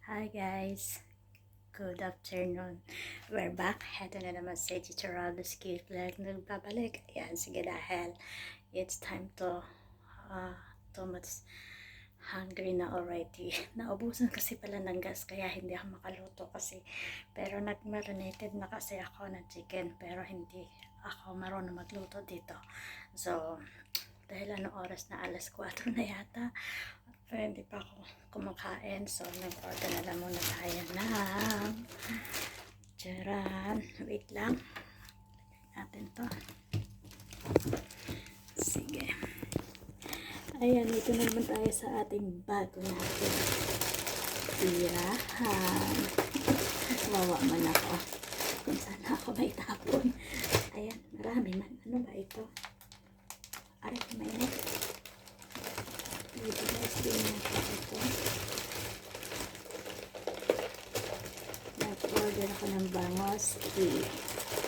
Hi guys, good afternoon. We're back. Heto na naman si Teacher Aldous Cave Vlog nagbabalik. Ayan, sige dahil it's time too much hungry na already. Naubusan kasi pala ng gas kaya hindi ako makaluto kasi. Pero nag-marinated na kasi ako ng chicken pero hindi ako marunong magluto dito. So, dahil anong oras na alas 4 na yata pero hindi pa ako kumakain, so nag-order na lang muna tayo ng charan. Wait lang, natin to. Sige, ayan, ito na naman tayo sa ating bago natin tirahan. Wawa man ako kung saan ako may tapon. Ayan, marami man. Ano ba ito? Aray, mainit. Dito guys, din natin ito. Nag-order ako ng bangos tea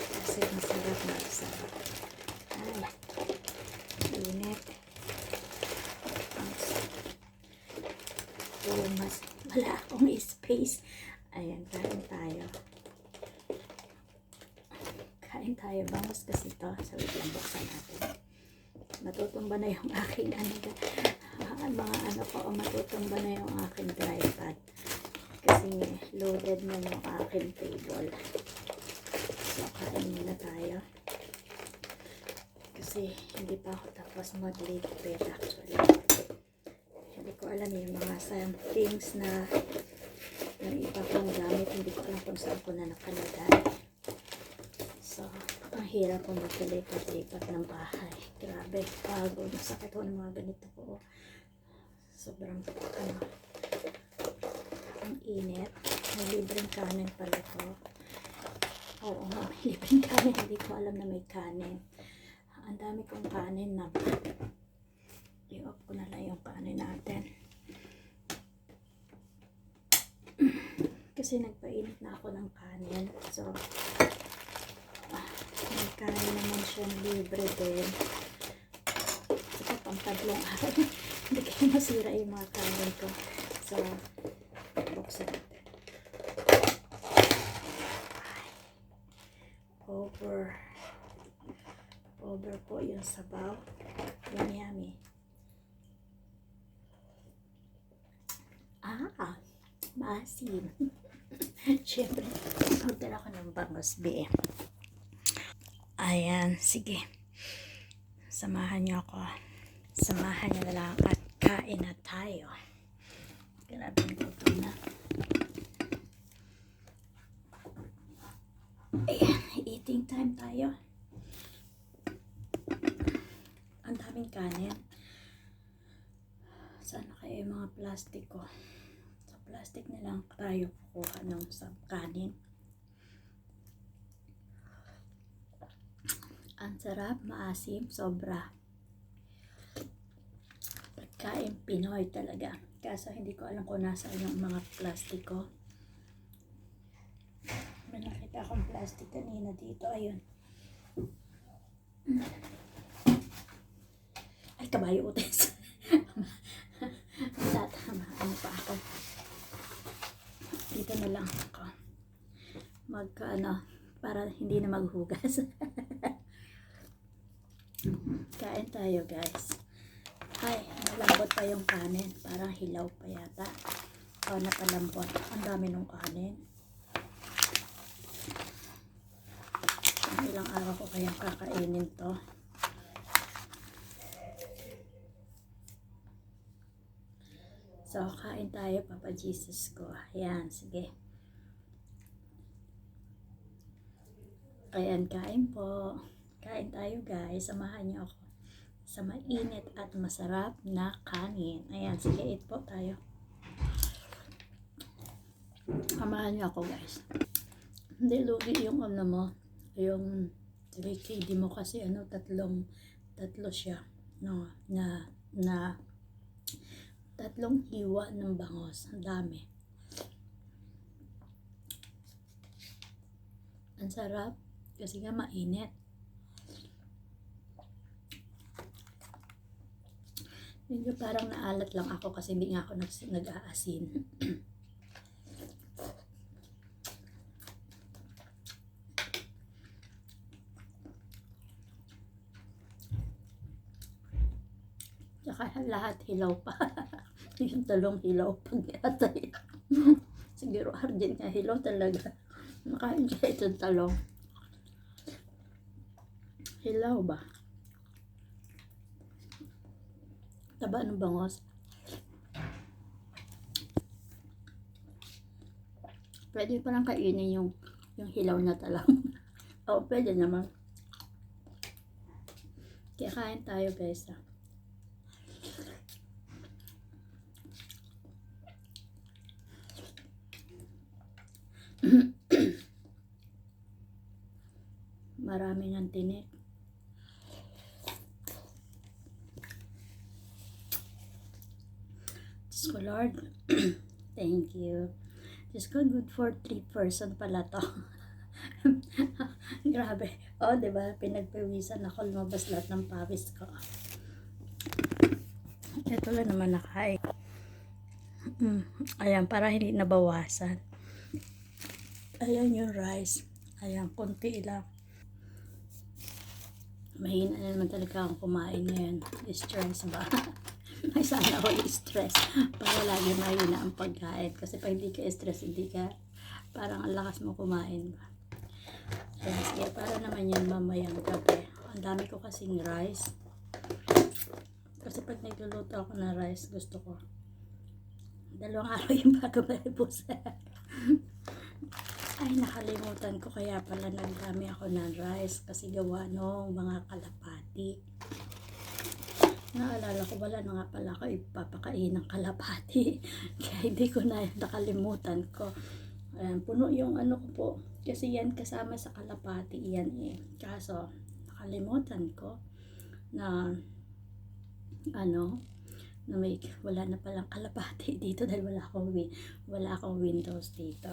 kasi masarap na sarap. Ay, init. So, mas wala akong space. Ayan, kain tayo. Kain tayo bangos kasi ito. So, wait lang, buksan natin. Matutumba na yung aking mga ano ko, matutumba na yung aking tripod kasi loaded na yung aking table. So kain muna tayo kasi hindi pa ako tapos mag-prepare actually. Hindi ko alam yung mga things na yung iba kong gamit, hindi ko alam kung saan ko na nakalagay. So ang hirap kong magkalipat-lipat ng bahay. Grabe, pagod. Masakit ko ng mga ganito ko. Sobrang ang init. May libreng kanin pala to. Oo nga, may libreng kanin. Hindi ko alam na may kanin. Ang dami kong kanin na i-off ko na lang yung kanin natin. Kasi nagpainit na ako ng kanin. So, may kanin naman siya libre din. Ito pang tatlong araw. Hindi kayo masira yung mga kanin ko. So, buksan natin. Over po yung sabaw. Yummy. Maasim. Siyempre, order ako ng bangos B. Ayan, sige. Samahan niyo ako. Samahan niyo na lang at kain na tayo. Grabe gutom na. Ayan, eating time tayo. Ang daming kanin. Sana kayo yung mga plastic ko. Sa plastic na lang tayo kukuha ng kanin. Ang sarap, maasim, sobra. Pagkain Pinoy talaga. Kaso hindi ko alam kung nasaan yung mga plastic ko. May nakita akong plastic kanina dito. Ayun. Ay, kabayo utes. Ano pa ako. Dito na lang ako. Para hindi na maghugas. Kain tayo guys. Ay, malambot pa yung kanin. Parang hilaw pa yata. O, napalambot. Ang dami nung kanin. Ilang araw ko kayang kakainin to. So, kain tayo, Papa Jesus ko. Ayan, sige. Ayan, kain po. Kain tayo guys. Samahan niyo ako sa mainit at masarap na kanin. Ayan, sige, eat po tayo. Samahan niyo ako guys. Hindi lugi yung ano mo. Yung 3KD mo kasi tatlo siya. No, na tatlong hiwa ng bangos. Ang dami. Ang sarap. Kasi nga mainit. Medyo parang naalat lang ako kasi hindi nga ako nag-aasin. lahat hilaw pa. Yung talong hilaw pag atay. Siguro Arjen nga hilaw talaga. Makain siya itong talong. Hilaw ba? Taba ng bangos. Pwede parang kainin yung hilaw na talong. Oo, pwede naman. Kaya kain tayo guys. Marami ng tinik. Diyos ko Lord. Thank you. Diyos ko, good for 3 person pala to. Grabe. Oh, diba? Pinagpawisan ako. Lumabas lahat ng pawis ko. Ito lang naman nakain. Ayan, para hindi nabawasan. Ayan yung rice. Ayan, konti lang. Mahina na naman talaga akong kumain ngayon. Stress ba? May sana ako stress para lagi mahina ang pagkain. Kasi pag hindi ka stress, hindi ka parang ang lakas mo kumain ba. Ayan, sige, para naman yan mamayang gabi. Ang dami ko kasing rice. Kasi pag nagluluto ako ng rice, gusto ko 2 araw yung bago maripusan. Ay, nakalimutan ko kaya pala nagdami ako ng rice kasi gawa nung mga kalapati. Naalala ko, wala na nga pala ako ipapakain ng kalapati. Kaya hindi ko na nakalimutan ko. Ayan, puno yung ano ko po. Kasi yan kasama sa kalapati yan eh. Kaso, nakalimutan ko na na wala na palang kalapati dito dahil wala akong windows dito.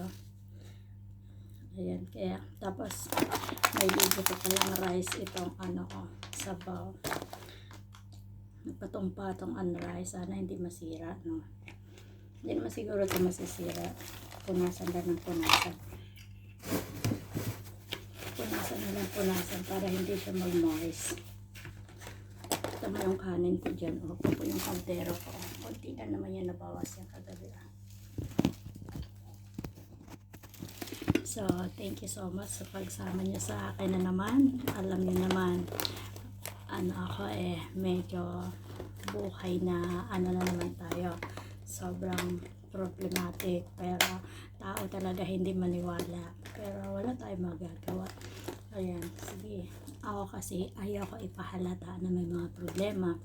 Ayan, kaya tapos may ligo pa palang rice itong sabaw. Nagpatong-patong ang rice, sana hindi masira, no? Hindi naman siguro ito masisira. Punasan lang ng punasan. Punasan na lang punasan para hindi siya mag-moist. Ito mo yung kanin ko dyan. O, ito po yung kaldero ko. Kunti na naman yan nabawas yung kagabi. So, thank you so much sa pagsama niyo sa akin na naman. Alam niyo naman, ako medyo buhay na na naman tayo. Sobrang problematic. Pero, tao talaga hindi maniwala. Pero, wala tayong magagawa. Ayan, sige. Ako kasi ayaw ko ipahalata na may mga problema.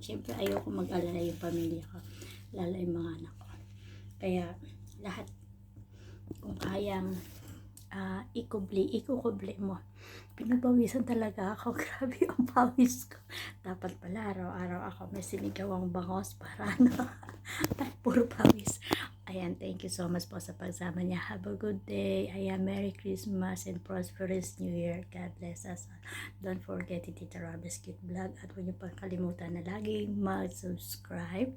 Siyempre ayaw ko mag-alala yung pamilya ko. Lalo yung mga anak ko. Kaya, lahat kung kayang ikubli mo. Pinagpawisan talaga ako. Grabe ang pawis ko. Dapat pala araw-araw ako may sinigawang bangos para ay puro pawis. Ayan, thank you so much po sa pagsama niya. Have a good day. Ayan, Merry Christmas and prosperous New Year. God bless us all. Don't forget to Tita Rob's Cute Vlog at huwag niyo pang kalimutan na laging mag-subscribe.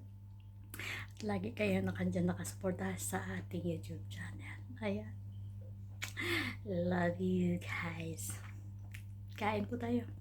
Lagi kayo nakasuporta sa ating YouTube channel. Ayan. Love you guys. Kain po tayo.